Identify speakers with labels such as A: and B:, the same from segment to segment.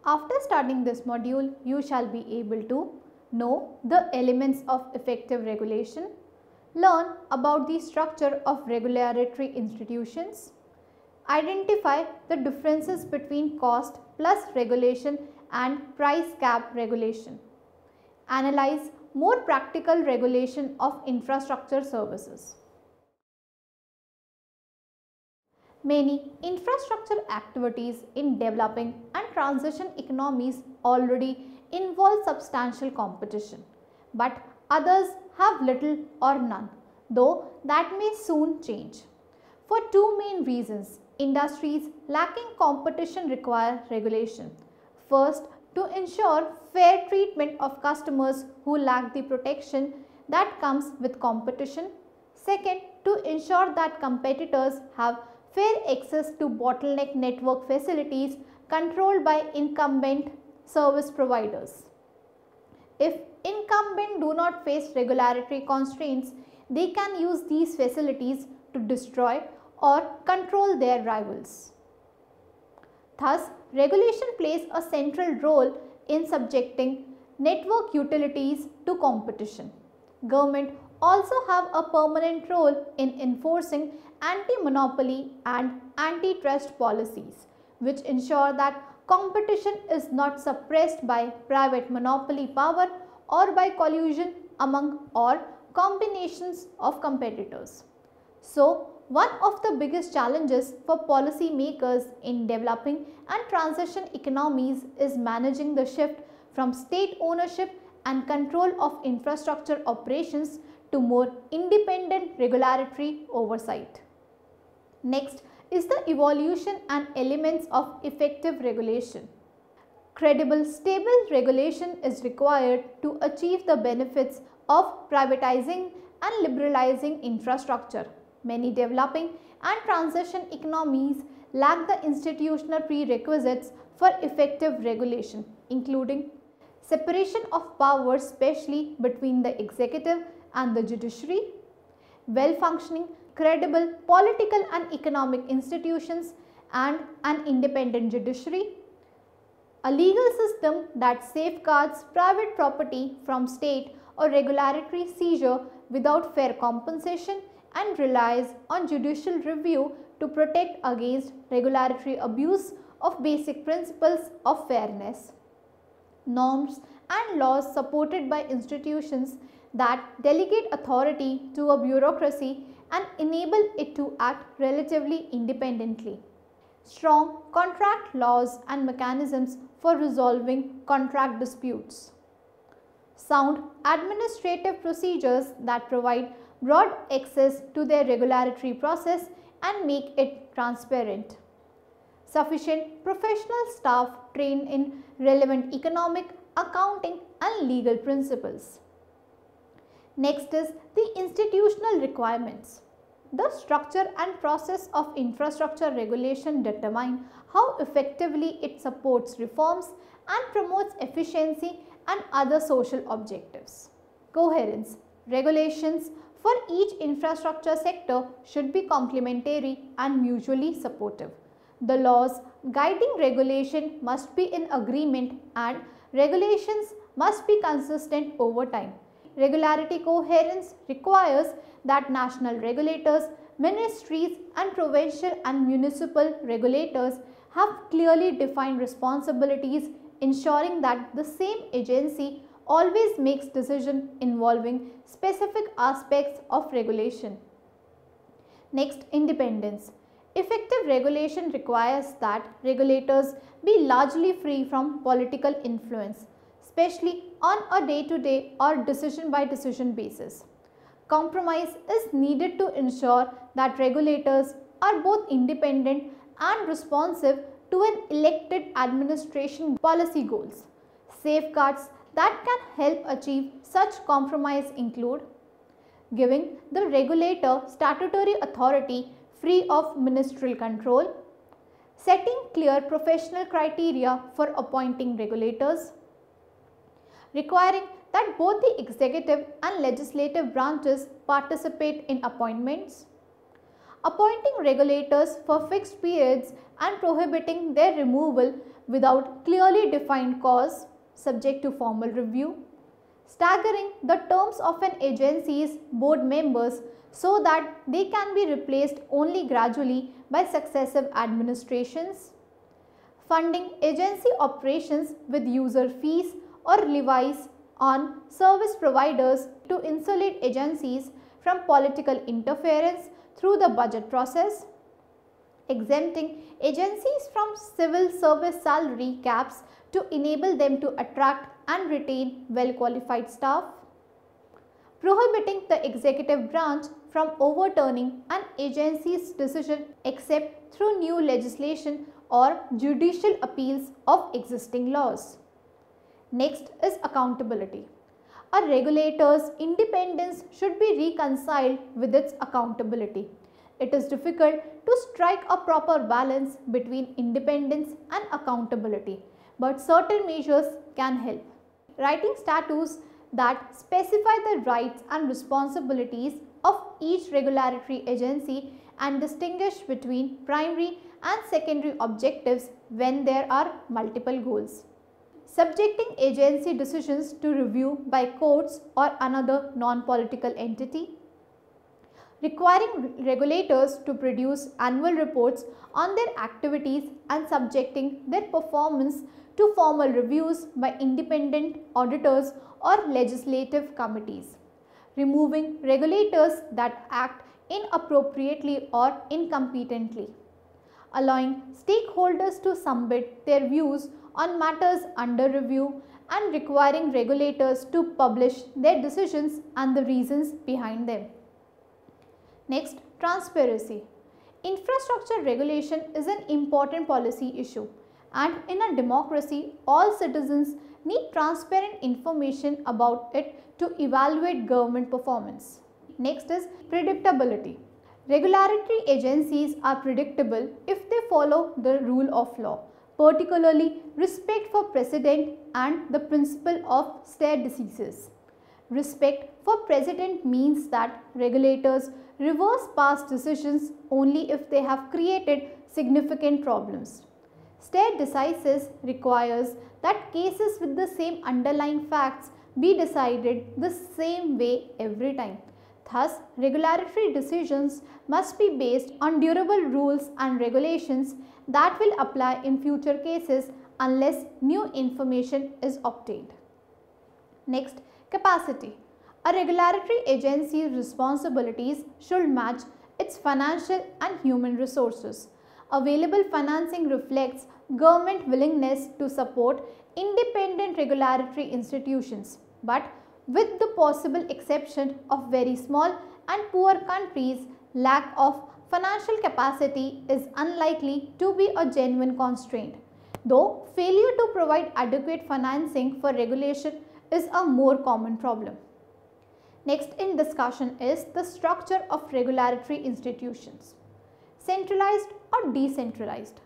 A: After studying this module, you shall be able to know the elements of effective regulation, learn about the structure of regulatory institutions, identify the differences between cost plus regulation and price cap regulation, analyze more practical regulation of infrastructure services. Many infrastructure activities in developing and transition economies already involve substantial competition, but others have little or none, though that may soon change. For two main reasons, industries lacking competition require regulation. First, to ensure fair treatment of customers who lack the protection that comes with competition. Second, to ensure that competitors have fair access to bottleneck network facilities controlled by incumbent service providers. If incumbents do not face regulatory constraints, they can use these facilities to destroy or control their rivals. Thus, regulation plays a central role in subjecting network utilities to competition. Government also have a permanent role in enforcing anti-monopoly and antitrust policies, which ensure that competition is not suppressed by private monopoly power or by collusion among or combinations of competitors. So, one of the biggest challenges for policy makers in developing and transition economies is managing the shift from state ownership and control of infrastructure operations to more independent regulatory oversight. Next is the evolution and elements of effective regulation. Credible, stable regulation is required to achieve the benefits of privatizing and liberalizing infrastructure. Many developing and transition economies lack the institutional prerequisites for effective regulation, including separation of powers, especially between the executive and the judiciary, well-functioning, credible political and economic institutions, and an independent judiciary, a legal system that safeguards private property from state or regulatory seizure without fair compensation and relies on judicial review to protect against regulatory abuse of basic principles of fairness, norms and laws supported by institutions that delegate authority to a bureaucracy and enable it to act relatively independently. Strong contract laws and mechanisms for resolving contract disputes. Sound administrative procedures that provide broad access to their regulatory process and make it transparent. Sufficient professional staff trained in relevant economic, accounting and legal principles. Next is the institutional requirements. The structure and process of infrastructure regulation determine how effectively it supports reforms and promotes efficiency and other social objectives. Coherence. Regulations for each infrastructure sector should be complementary and mutually supportive. The laws guiding regulation must be in agreement and regulations must be consistent over time. Regulatory coherence requires that national regulators, ministries and provincial and municipal regulators have clearly defined responsibilities, ensuring that the same agency always makes decisions involving specific aspects of regulation. Next, independence. Effective regulation requires that regulators be largely free from political influence, especially on a day-to-day or decision-by-decision basis. Compromise is needed to ensure that regulators are both independent and responsive to an elected administration policy goals. Safeguards that can help achieve such compromise include giving the regulator statutory authority free of ministerial control, setting clear professional criteria for appointing regulators, requiring that both the executive and legislative branches participate in appointments, appointing regulators for fixed periods and prohibiting their removal without clearly defined cause subject to formal review, staggering the terms of an agency's board members so that they can be replaced only gradually by successive administrations, funding agency operations with user fees or levies on service providers to insulate agencies from political interference through the budget process, exempting agencies from civil service salary caps to enable them to attract and retain well-qualified staff, prohibiting the executive branch from overturning an agency's decision except through new legislation or judicial appeals of existing laws. Next is accountability. A regulator's independence should be reconciled with its accountability. It is difficult to strike a proper balance between independence and accountability, but certain measures can help. Writing statutes that specify the rights and responsibilities of each regulatory agency and distinguish between primary and secondary objectives when there are multiple goals. Subjecting agency decisions to review by courts or another non-political entity. Requiring regulators to produce annual reports on their activities and subjecting their performance to formal reviews by independent auditors or legislative committees. Removing regulators that act inappropriately or incompetently. Allowing stakeholders to submit their views on matters under review and requiring regulators to publish their decisions and the reasons behind them. Next, transparency. Infrastructure regulation is an important policy issue, and in a democracy, all citizens need transparent information about it to evaluate government performance. Next is predictability. Regulatory agencies are predictable if they follow the rule of law, particularly respect for precedent and the principle of stare decisis. Respect for precedent means that regulators reverse past decisions only if they have created significant problems. Stare decisis requires that cases with the same underlying facts be decided the same way every time. Thus, regulatory decisions must be based on durable rules and regulations that will apply in future cases unless new information is obtained. Next, capacity. A regulatory agency's responsibilities should match its financial and human resources. Available financing reflects government willingness to support independent regulatory institutions, but with the possible exception of very small and poor countries, lack of financial capacity is unlikely to be a genuine constraint, though failure to provide adequate financing for regulation is a more common problem. Next in discussion is the structure of regulatory institutions. Centralized or decentralized.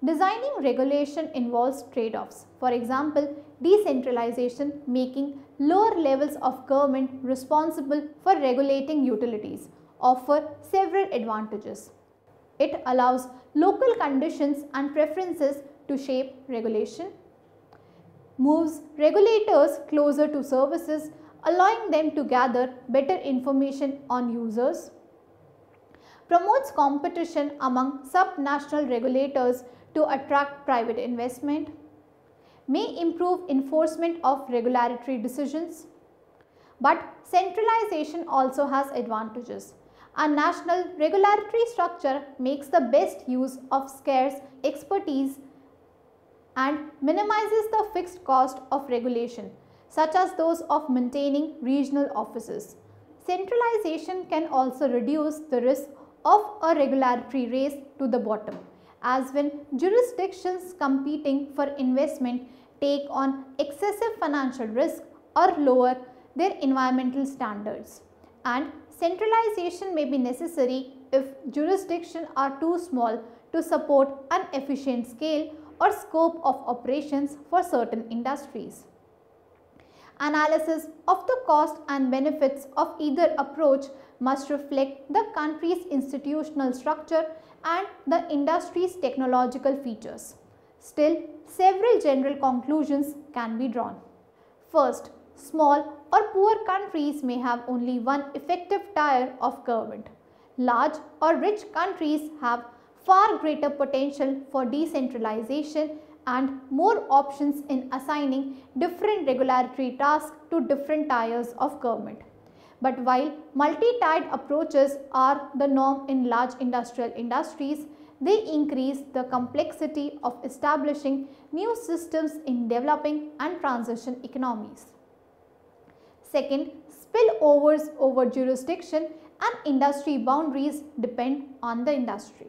A: Designing regulation involves trade-offs. For example, decentralization making lower levels of government responsible for regulating utilities offer several advantages. It allows local conditions and preferences to shape regulation, moves regulators closer to services, allowing them to gather better information on users, promotes competition among subnational regulators to attract private investment, may improve enforcement of regulatory decisions. But centralization also has advantages. A national regulatory structure makes the best use of scarce expertise and minimizes the fixed cost of regulation, such as those of maintaining regional offices. Centralization can also reduce the risk of a regulatory race to the bottom, as when jurisdictions competing for investment take on excessive financial risk or lower their environmental standards. And centralization may be necessary if jurisdictions are too small to support an efficient scale or scope of operations for certain industries. Analysis of the cost and benefits of either approach must reflect the country's institutional structure and the industry's technological features. Still, several general conclusions can be drawn. First, small or poor countries may have only one effective tier of government. Large or rich countries have far greater potential for decentralization and more options in assigning different regulatory tasks to different tiers of government. But while multi-tiered approaches are the norm in large industrial industries, they increase the complexity of establishing new systems in developing and transition economies. Second, spillovers over jurisdiction and industry boundaries depend on the industry.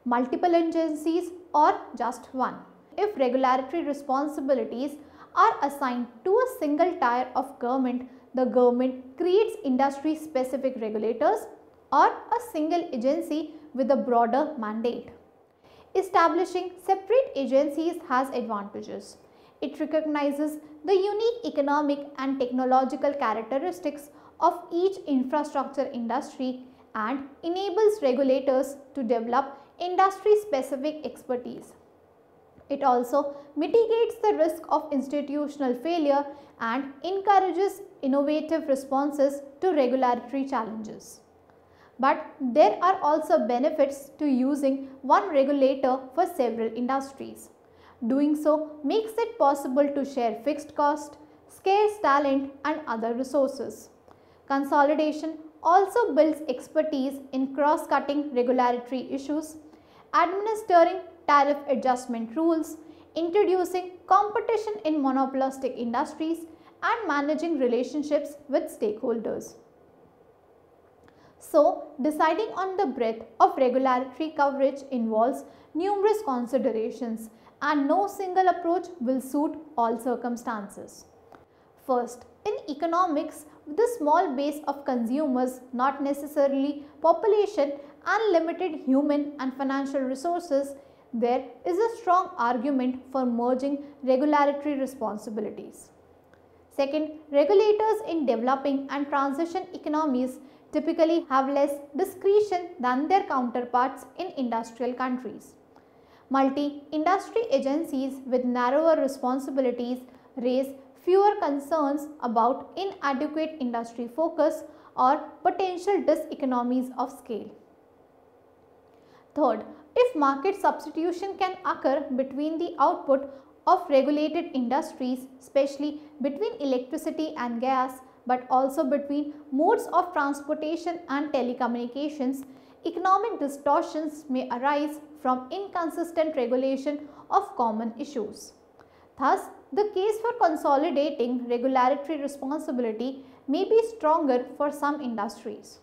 A: Multiple agencies or just one. If regulatory responsibilities are assigned to a single tier of government, the government creates industry-specific regulators or a single agency with a broader mandate. Establishing separate agencies has advantages. It recognizes the unique economic and technological characteristics of each infrastructure industry and enables regulators to develop industry-specific expertise. It also mitigates the risk of institutional failure and encourages innovative responses to regulatory challenges. But there are also benefits to using one regulator for several industries. Doing so makes it possible to share fixed cost, scarce talent and other resources. Consolidation also builds expertise in cross-cutting regulatory issues, administering tariff adjustment rules, introducing competition in monopolistic industries and managing relationships with stakeholders. So, deciding on the breadth of regulatory coverage involves numerous considerations and no single approach will suit all circumstances. First, in economics, with a small base of consumers, not necessarily population and limited human and financial resources, there is a strong argument for merging regulatory responsibilities. Second, regulators in developing and transition economies typically have less discretion than their counterparts in industrial countries. Multi-industry agencies with narrower responsibilities raise fewer concerns about inadequate industry focus or potential diseconomies of scale. Third, if market substitution can occur between the output of regulated industries, especially between electricity and gas, but also between modes of transportation and telecommunications, economic distortions may arise from inconsistent regulation of common issues. Thus, the case for consolidating regulatory responsibility may be stronger for some industries.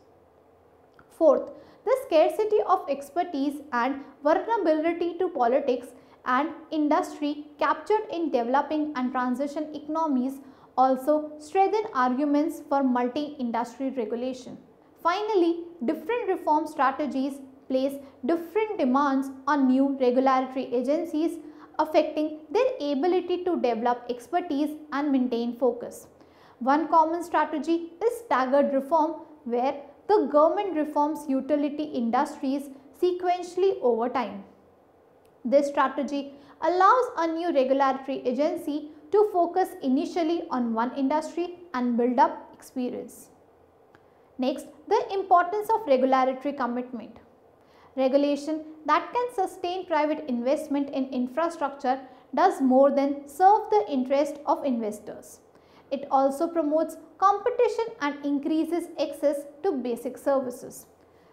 A: Fourth, the scarcity of expertise and vulnerability to politics and industry captured in developing and transition economies also strengthen arguments for multi-industry regulation. Finally, different reform strategies place different demands on new regulatory agencies, affecting their ability to develop expertise and maintain focus. One common strategy is staggered reform, where the government reforms utility industries sequentially over time. This strategy allows a new regulatory agency to focus initially on one industry and build up experience. Next, the importance of regulatory commitment. Regulation that can sustain private investment in infrastructure does more than serve the interest of investors. It also promotes competition and increases access to basic services.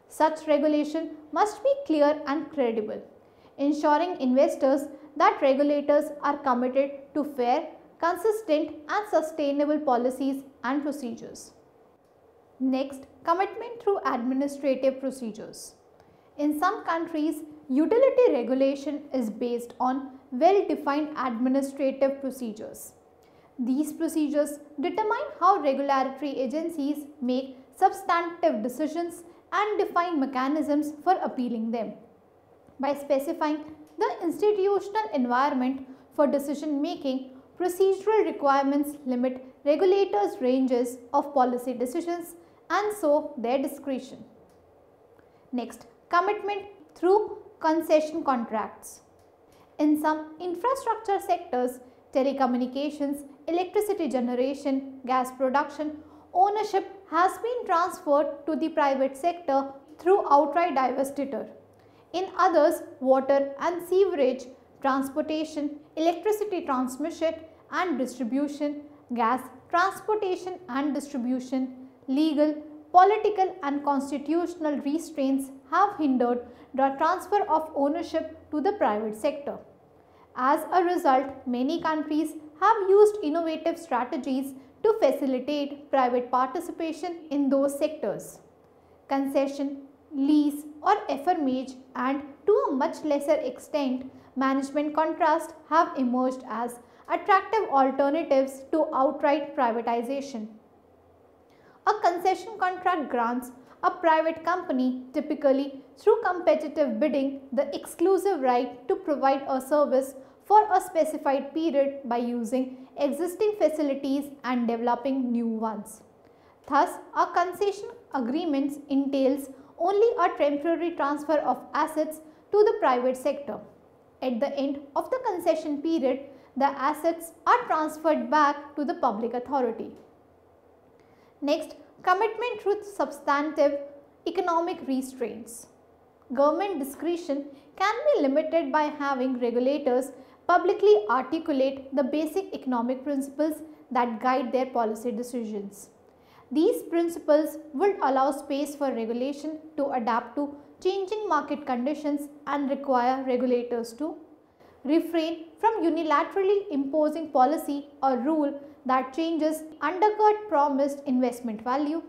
A: Such regulation must be clear and credible, ensuring investors that regulators are committed to fair, consistent and sustainable policies and procedures. Next, commitment through administrative procedures. In some countries, utility regulation is based on well-defined administrative procedures. These procedures determine how regulatory agencies make substantive decisions and define mechanisms for appealing them. By specifying the institutional environment for decision making, procedural requirements limit regulators' ranges of policy decisions and so their discretion. Next, commitment through concession contracts. In some infrastructure sectors, telecommunications, electricity generation, gas production, ownership has been transferred to the private sector through outright divestiture. In others, water and sewerage, transportation, electricity transmission and distribution, gas transportation and distribution, legal, political and constitutional restraints have hindered the transfer of ownership to the private sector. As a result, many countries have used innovative strategies to facilitate private participation in those sectors. Concession, lease or effermage, and to a much lesser extent management contracts have emerged as attractive alternatives to outright privatization. A concession contract grants a private company, typically through competitive bidding, the exclusive right to provide a service for a specified period by using existing facilities and developing new ones. Thus, a concession agreement entails only a temporary transfer of assets to the private sector. At the end of the concession period, the assets are transferred back to the public authority. Next, commitment through substantive economic restraints. Government discretion can be limited by having regulators publicly articulate the basic economic principles that guide their policy decisions. These principles would allow space for regulation to adapt to changing market conditions and require regulators to refrain from unilaterally imposing policy or rule that changes undercut promised investment value,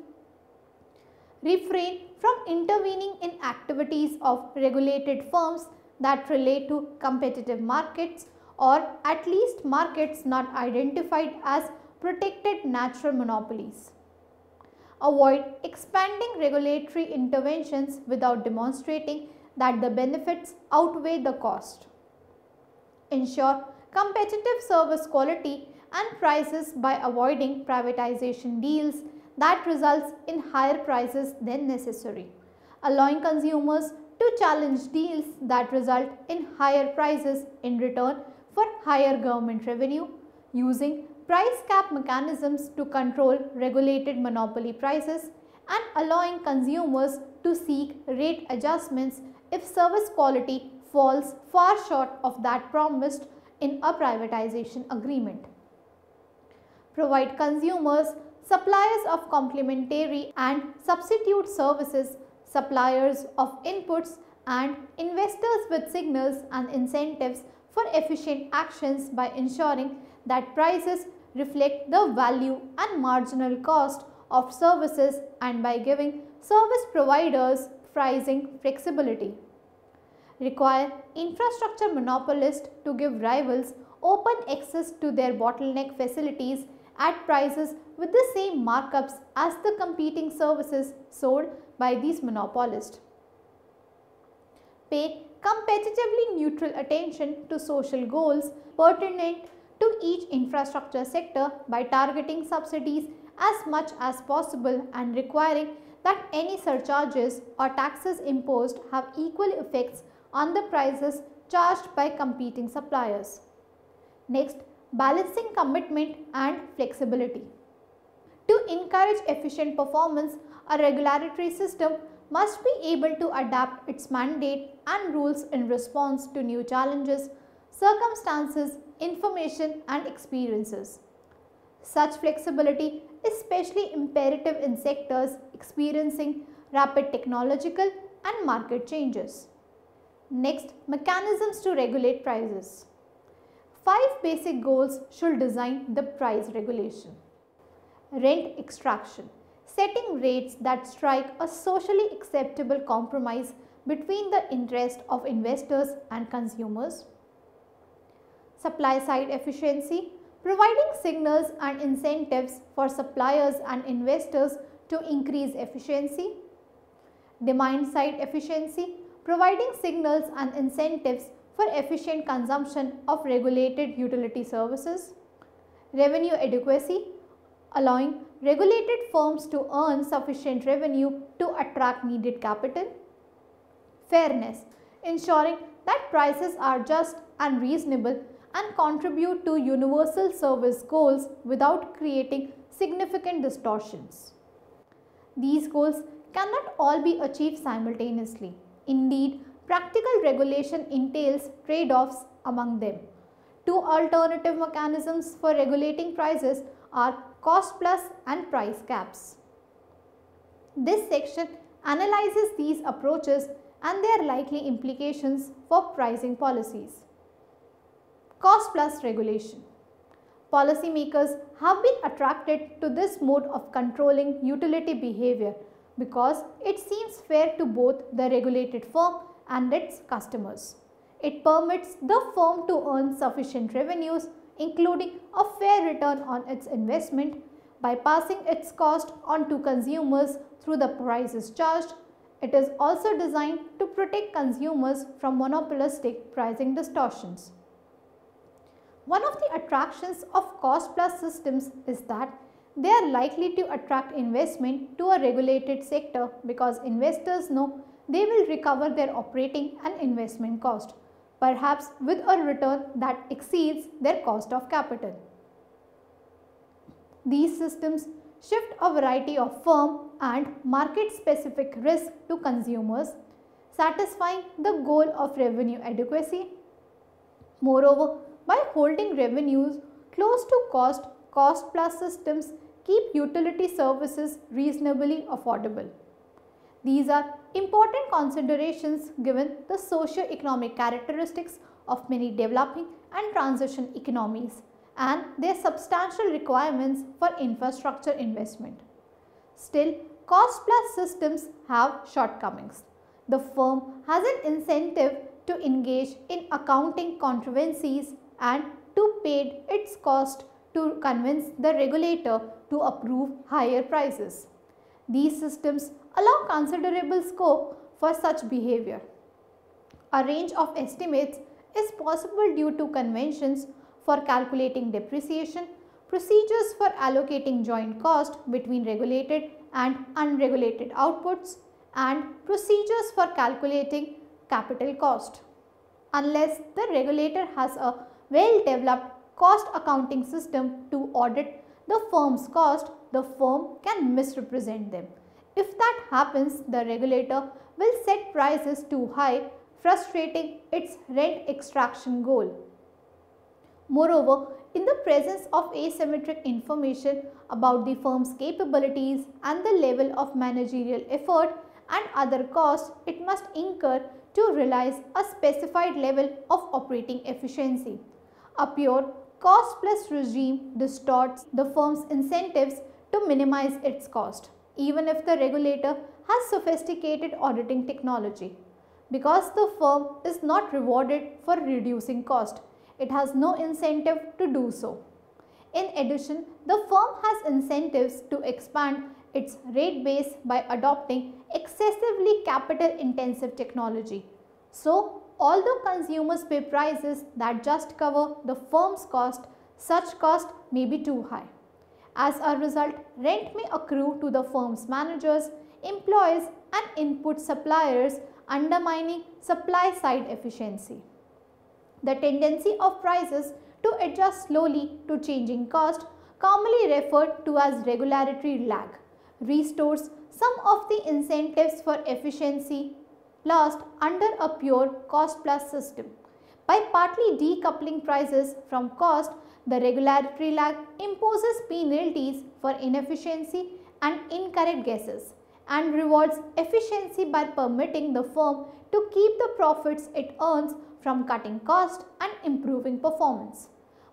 A: refrain from intervening in activities of regulated firms that relate to competitive markets or at least markets not identified as protected natural monopolies. Avoid expanding regulatory interventions without demonstrating that the benefits outweigh the cost. Ensure competitive service quality and prices by avoiding privatization deals that results in higher prices than necessary, allowing consumers to challenge deals that result in higher prices in return for higher government revenue, using price cap mechanisms to control regulated monopoly prices, and allowing consumers to seek rate adjustments if service quality falls far short of that promised in a privatization agreement. Provide consumers suppliers of complementary and substitute services, suppliers of inputs, and investors with signals and incentives for efficient actions by ensuring that prices reflect the value and marginal cost of services and by giving service providers pricing flexibility. Require infrastructure monopolists to give rivals open access to their bottleneck facilities at prices with the same markups as the competing services sold by these monopolists. Pay competitively neutral attention to social goals pertinent to each infrastructure sector by targeting subsidies as much as possible and requiring that any surcharges or taxes imposed have equal effects on the prices charged by competing suppliers. Next, balancing commitment and flexibility. To encourage efficient performance, a regulatory system must be able to adapt its mandate and rules in response to new challenges, circumstances, information, and experiences. Such flexibility is especially imperative in sectors experiencing rapid technological and market changes. Next, mechanisms to regulate prices. 5 basic goals should design the price regulation. Rent extraction, setting rates that strike a socially acceptable compromise between the interest of investors and consumers. Supply side efficiency, providing signals and incentives for suppliers and investors to increase efficiency. Demand side efficiency, providing signals and incentives for efficient consumption of regulated utility services. Revenue adequacy, allowing regulated firms to earn sufficient revenue to attract needed capital. Fairness, ensuring that prices are just and reasonable and contribute to universal service goals without creating significant distortions. These goals cannot all be achieved simultaneously. Indeed, practical regulation entails trade-offs among them. Two alternative mechanisms for regulating prices are cost plus and price caps. This section analyzes these approaches and their likely implications for pricing policies. Cost plus regulation. Policymakers have been attracted to this mode of controlling utility behavior because it seems fair to both the regulated firm and its customers. It permits the firm to earn sufficient revenues, including a fair return on its investment, by passing its cost on to consumers through the prices charged. It is also designed to protect consumers from monopolistic pricing distortions. One of the attractions of cost plus systems is that they are likely to attract investment to a regulated sector because investors know they will recover their operating and investment cost, perhaps with a return that exceeds their cost of capital. These systems shift a variety of firm and market-specific risk to consumers, satisfying the goal of revenue adequacy. Moreover, by holding revenues close to cost, cost plus systems keep utility services reasonably affordable. These are important considerations given the socio-economic characteristics of many developing and transition economies and their substantial requirements for infrastructure investment. Still, cost plus systems have shortcomings. The firm has an incentive to engage in accounting controversies and to pay its cost to convince the regulator to approve higher prices. These systems allow considerable scope for such behavior. A range of estimates is possible due to conventions for calculating depreciation, procedures for allocating joint cost between regulated and unregulated outputs, and procedures for calculating capital cost. Unless the regulator has a well-developed cost accounting system to audit the firm's cost, the firm can misrepresent them. If that happens, the regulator will set prices too high, frustrating its rent extraction goal. Moreover, in the presence of asymmetric information about the firm's capabilities and the level of managerial effort and other costs it must incur to realize a specified level of operating efficiency. A pure cost plus regime distorts the firm's incentives to minimize its cost, even if the regulator has sophisticated auditing technology. Because the firm is not rewarded for reducing cost, it has no incentive to do so. In addition, the firm has incentives to expand its rate base by adopting excessively capital intensive technology. So, although consumers pay prices that just cover the firm's cost, such cost may be too high. As a result, rent may accrue to the firm's managers, employees and input suppliers, undermining supply side efficiency. The tendency of prices to adjust slowly to changing cost, commonly referred to as regulatory lag, restores some of the incentives for efficiency lost under a pure cost plus system. By partly decoupling prices from cost, the regulatory lag imposes penalties for inefficiency and incorrect guesses and rewards efficiency by permitting the firm to keep the profits it earns from cutting cost and improving performance.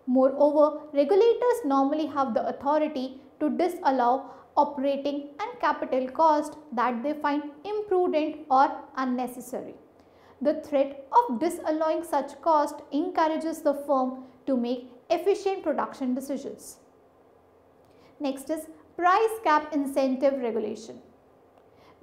A: Moreover, regulators normally have the authority to disallow operating and capital cost that they find imprudent or unnecessary. The threat of disallowing such cost encourages the firm to make efficient production decisions. Next is price cap incentive regulation.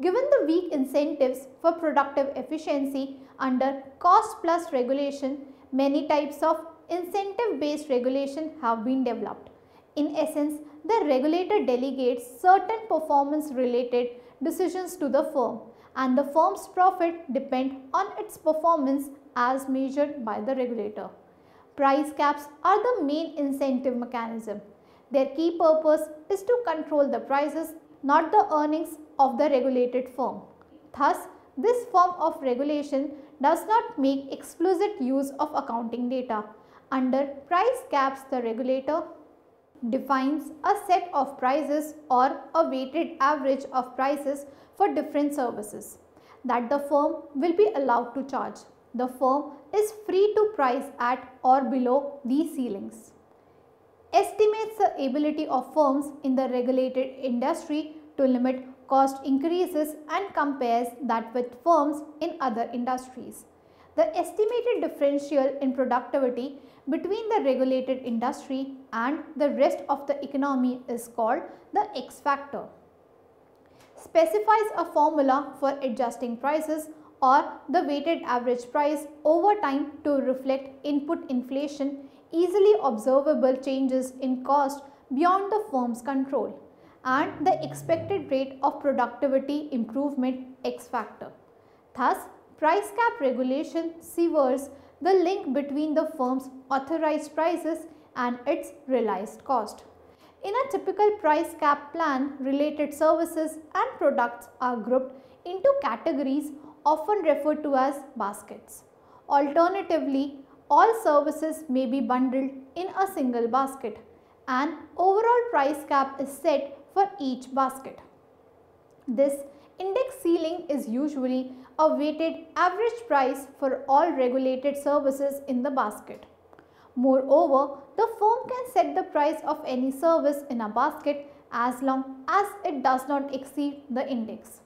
A: Given the weak incentives for productive efficiency under cost plus regulation, many types of incentive based regulation have been developed. In essence, the regulator delegates certain performance related decisions to the firm, and the firm's profit depends on its performance as measured by the regulator. Price caps are the main incentive mechanism. Their key purpose is to control the prices, not the earnings of the regulated firm. Thus, this form of regulation does not make explicit use of accounting data. Under price caps, the regulator defines a set of prices or a weighted average of prices for different services that the firm will be allowed to charge. The firm is free to price at or below these ceilings. Estimates the ability of firms in the regulated industry to limit cost increases and compares that with firms in other industries. The estimated differential in productivity between the regulated industry and the rest of the economy is called the X factor. Specifies a formula for adjusting prices or the weighted average price over time to reflect input inflation, easily observable changes in cost beyond the firm's control, and the expected rate of productivity improvement X factor. Thus, price cap regulation severs the link between the firm's authorized prices and its realized cost. In a typical price cap plan, related services and products are grouped into categories often referred to as baskets. Alternatively, all services may be bundled in a single basket. An overall price cap is set for each basket. This index ceiling is usually a weighted average price for all regulated services in the basket. Moreover, the firm can set the price of any service in a basket as long as it does not exceed the index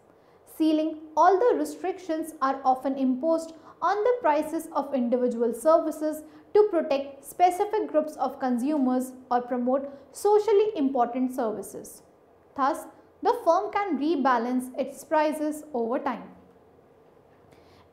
A: ceiling. All the restrictions are often imposed on the prices of individual services to protect specific groups of consumers or promote socially important services. Thus, the firm can rebalance its prices over time.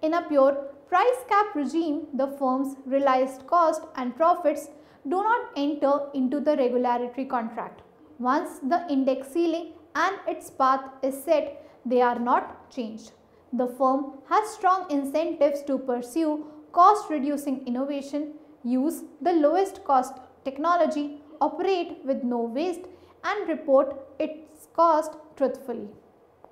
A: In a pure price cap regime, the firm's realized cost and profits do not enter into the regulatory contract. Once the index ceiling and its path is set, they are not changed. The firm has strong incentives to pursue cost reducing innovation, use the lowest cost technology, operate with no waste, and report its cost truthfully.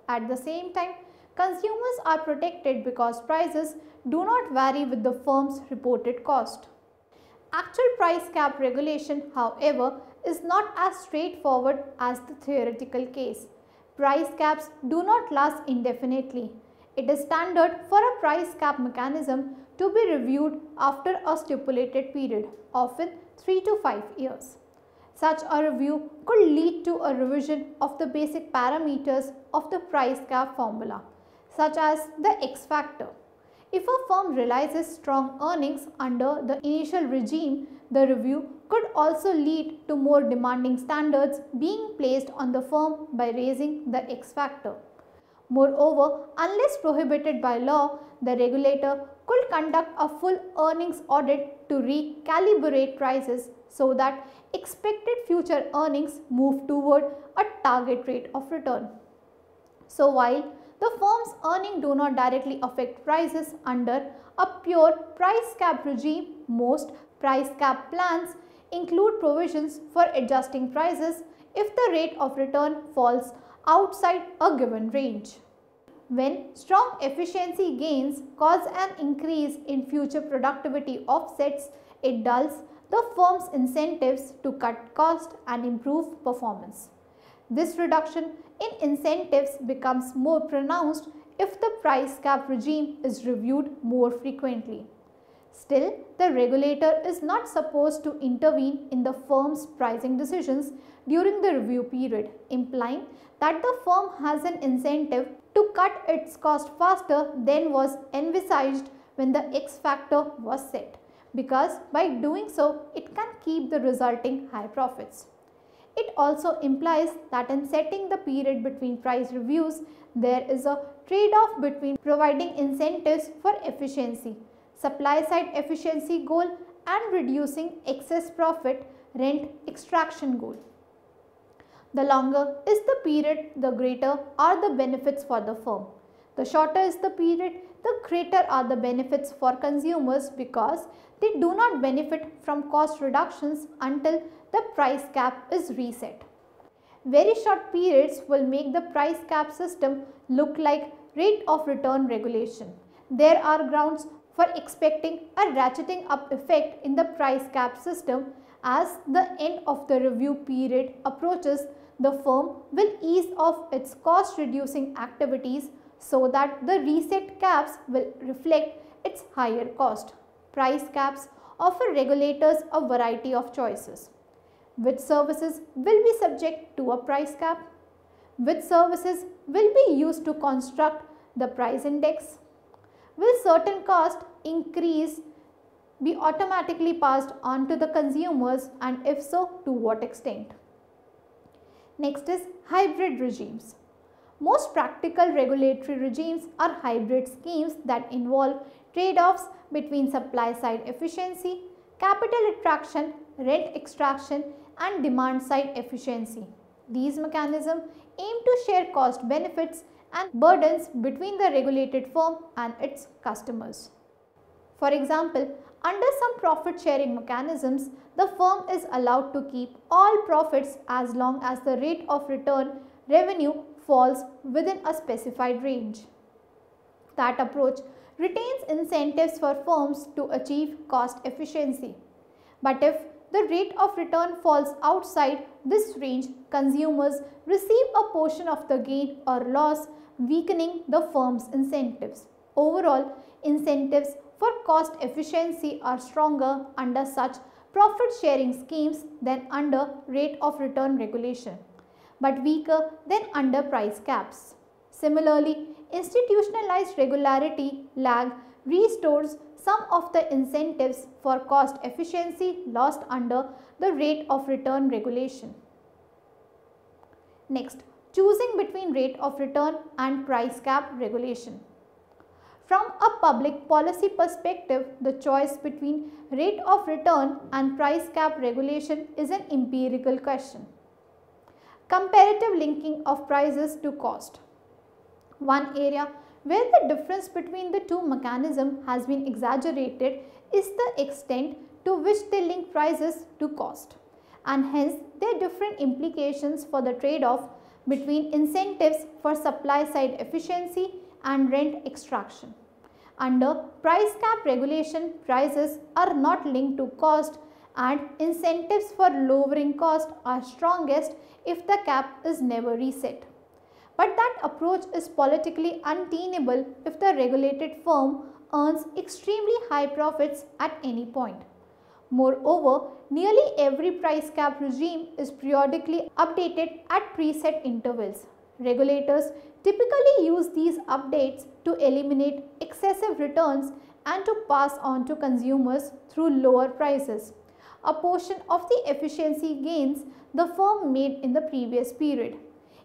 A: At the same time, consumers are protected because prices do not vary with the firm's reported cost. Actual price cap regulation, however, is not as straightforward as the theoretical case. Price caps do not last indefinitely. It is standard for a price cap mechanism to be reviewed after a stipulated period, often 3 to 5 years. Such a review could lead to a revision of the basic parameters of the price cap formula, such as the X factor. If a firm realizes strong earnings under the initial regime, the review could also lead to more demanding standards being placed on the firm by raising the X factor. Moreover, unless prohibited by law, the regulator could conduct a full earnings audit to recalibrate prices so that expected future earnings move toward a target rate of return. So while the firm's earnings do not directly affect prices under a pure price cap regime, most price cap plans include provisions for adjusting prices if the rate of return falls outside a given range. When strong efficiency gains cause an increase in future productivity offsets, it dulls the firm's incentives to cut cost and improve performance. This reduction in incentives becomes more pronounced if the price cap regime is reviewed more frequently. Still, the regulator is not supposed to intervene in the firm's pricing decisions during the review period, implying that the firm has an incentive to cut its cost faster than was envisaged when the X factor was set, because by doing so, it can keep the resulting high profits. It also implies that in setting the period between price reviews, there is a trade-off between providing incentives for efficiency, supply-side efficiency goal, and reducing excess profit rent extraction goal. The longer is the period, the greater are the benefits for the firm. The shorter is the period, the greater are the benefits for consumers because they do not benefit from cost reductions until the price cap is reset. Very short periods will make the price cap system look like rate of return regulation. There are grounds for expecting a ratcheting up effect in the price cap system. As the end of the review period approaches, the firm will ease off its cost reducing activities so that the reset caps will reflect its higher cost. Price caps offer regulators a variety of choices. Which services will be subject to a price cap? Which services will be used to construct the price index? Will certain cost increase be automatically passed on to the consumers, and if so, to what extent? Next is hybrid regimes. Most practical regulatory regimes are hybrid schemes that involve trade-offs between supply side efficiency, capital attraction, rent extraction, and demand side efficiency. These mechanisms aim to share cost benefits and burdens between the regulated firm and its customers. For example, under some profit sharing mechanisms, the firm is allowed to keep all profits as long as the rate of return revenue falls within a specified range. That approach retains incentives for firms to achieve cost efficiency. But if the rate of return falls outside this range, consumers receive a portion of the gain or loss, weakening the firm's incentives. Overall, incentives for cost efficiency are stronger under such profit sharing schemes than under rate of return regulation, but weaker than under price caps. Similarly, institutionalized regularity lag restores some of the incentives for cost efficiency lost under the rate of return regulation. Next, choosing between rate of return and price cap regulation. From a public policy perspective, the choice between rate of return and price cap regulation is an empirical question. Comparative linking of prices to cost. One area where the difference between the two mechanisms has been exaggerated is the extent to which they link prices to cost, and hence their different implications for the trade-off between incentives for supply side efficiency and rent extraction. Under price cap regulation, prices are not linked to cost, and incentives for lowering cost are strongest if the cap is never reset. But that approach is politically untenable if the regulated firm earns extremely high profits at any point. Moreover, nearly every price cap regime is periodically updated at preset intervals. Regulators typically use these updates to eliminate excessive returns and to pass on to consumers through lower prices a portion of the efficiency gains the firm made in the previous period.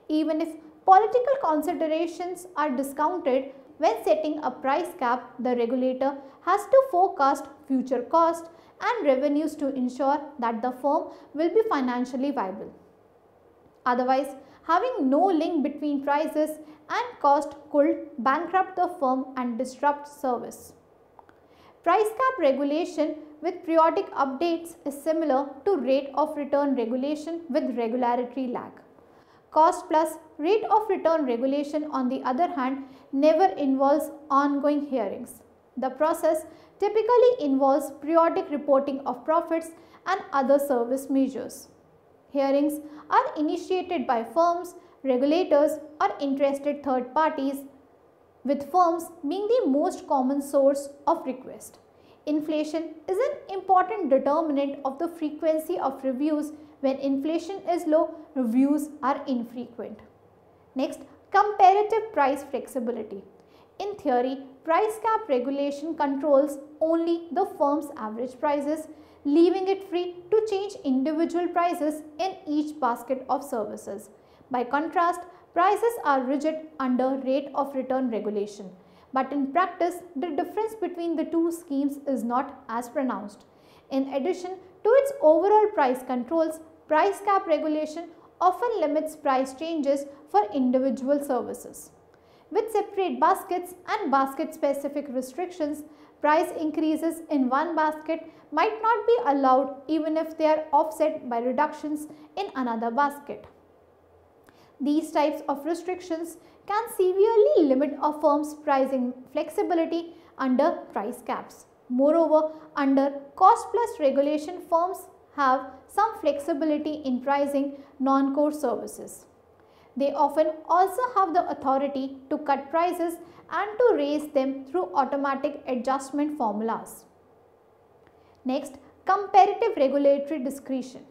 A: Even if political considerations are discounted when setting a price cap, the regulator has to forecast future costs and revenues to ensure that the firm will be financially viable. Otherwise, having no link between prices and cost could bankrupt the firm and disrupt service. Price cap regulation with periodic updates is similar to rate of return regulation with regulatory lag. Cost plus rate of return regulation, on the other hand, never involves ongoing hearings. The process typically involves periodic reporting of profits and other service measures. Hearings are initiated by firms, regulators, or interested third parties, with firms being the most common source of request. Inflation is an important determinant of the frequency of reviews. When inflation is low, reviews are infrequent. Next, comparative price flexibility. In theory, price cap regulation controls only the firm's average prices, leaving it free to change individual prices in each basket of services. By contrast, prices are rigid under rate of return regulation. But in practice, the difference between the two schemes is not as pronounced. In addition to its overall price controls, price cap regulation often limits price changes for individual services. With separate baskets and basket-specific restrictions, price increases in one basket might not be allowed even if they are offset by reductions in another basket. These types of restrictions can severely limit a firm's pricing flexibility under price caps. Moreover, under cost-plus regulation, firms have some flexibility in pricing non-core services. They often also have the authority to cut prices and to raise them through automatic adjustment formulas. Next, comparative regulatory discretion.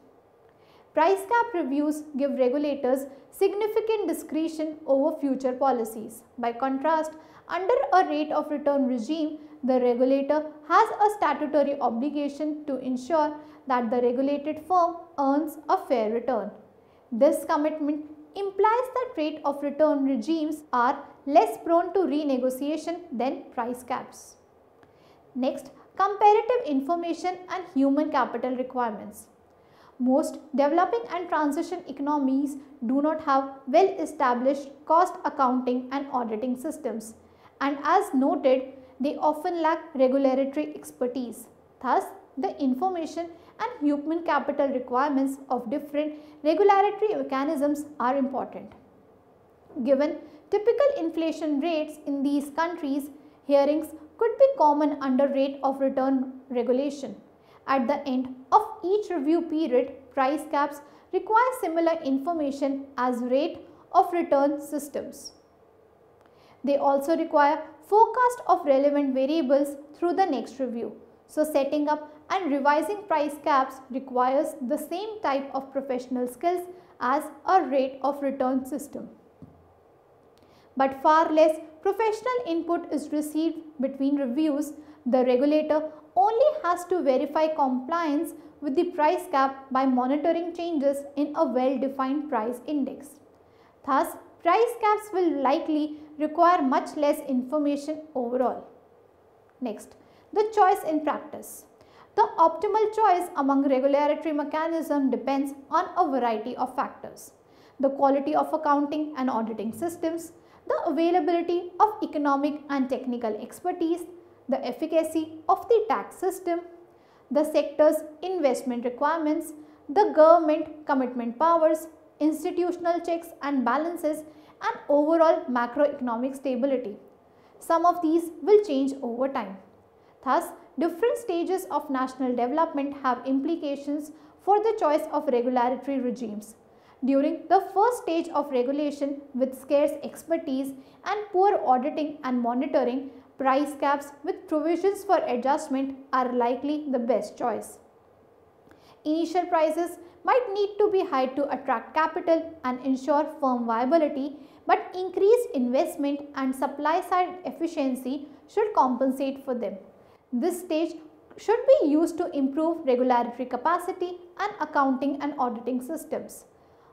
A: Price cap reviews give regulators significant discretion over future policies. By contrast, under a rate of return regime, the regulator has a statutory obligation to ensure that the regulated firm earns a fair return. This commitment implies that rate of return regimes are less prone to renegotiation than price caps. Next, comparative information and human capital requirements. Most developing and transition economies do not have well-established cost accounting and auditing systems, and as noted, they often lack regulatory expertise. Thus, the information and human capital requirements of different regulatory mechanisms are important. Given typical inflation rates in these countries, hearings could be common under rate of return regulation. At the end of each review period, price caps require similar information as rate of return systems. They also require forecast of relevant variables through the next review. So, setting up and revising price caps requires the same type of professional skills as a rate of return system. But far less professional input is received between reviews. The regulator only has to verify compliance with the price cap by monitoring changes in a well-defined price index. Thus, price caps will likely require much less information overall. Next, the choice in practice. The optimal choice among regulatory mechanisms depends on a variety of factors: the quality of accounting and auditing systems, the availability of economic and technical expertise, the efficacy of the tax system, the sector's investment requirements, the government commitment powers, institutional checks and balances, and overall macroeconomic stability. Some of these will change over time. Thus, different stages of national development have implications for the choice of regulatory regimes. During the first stage of regulation with scarce expertise and poor auditing and monitoring, price caps with provisions for adjustment are likely the best choice. Initial prices might need to be high to attract capital and ensure firm viability, but increased investment and supply side efficiency should compensate for them. This stage should be used to improve regulatory capacity and accounting and auditing systems.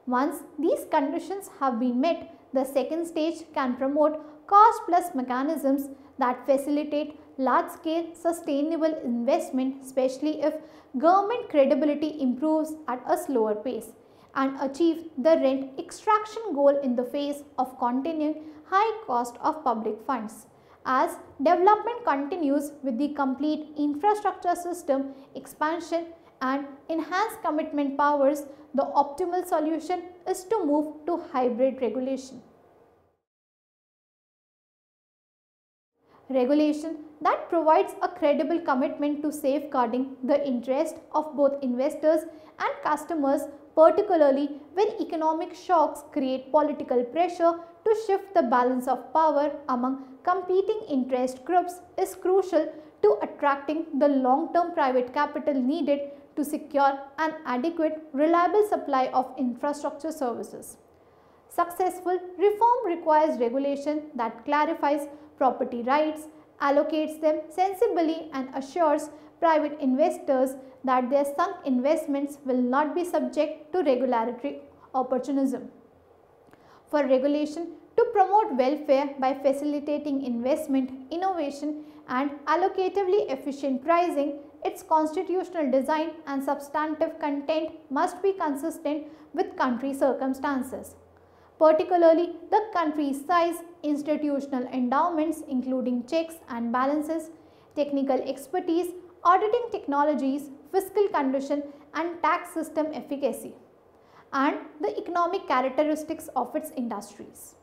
A: Once these conditions have been met, the second stage can promote cost-plus mechanisms that facilitate large-scale sustainable investment, especially if government credibility improves at a slower pace, and achieve the rent extraction goal in the face of continuing high cost of public funds. As development continues with the complete infrastructure system expansion and enhanced commitment powers, the optimal solution is to move to hybrid regulation. Regulation that provides a credible commitment to safeguarding the interest of both investors and customers, particularly when economic shocks create political pressure to shift the balance of power among competing interest groups, is crucial to attracting the long-term private capital needed to secure an adequate, reliable supply of infrastructure services. Successful reform requires regulation that clarifies property rights, allocates them sensibly, and assures private investors that their sunk investments will not be subject to regulatory opportunism. For regulation to promote welfare by facilitating investment, innovation, and allocatively efficient pricing, its constitutional design and substantive content must be consistent with country circumstances. Particularly, the country's size, institutional endowments including checks and balances, technical expertise, auditing technologies, fiscal condition and tax system efficacy, and the economic characteristics of its industries.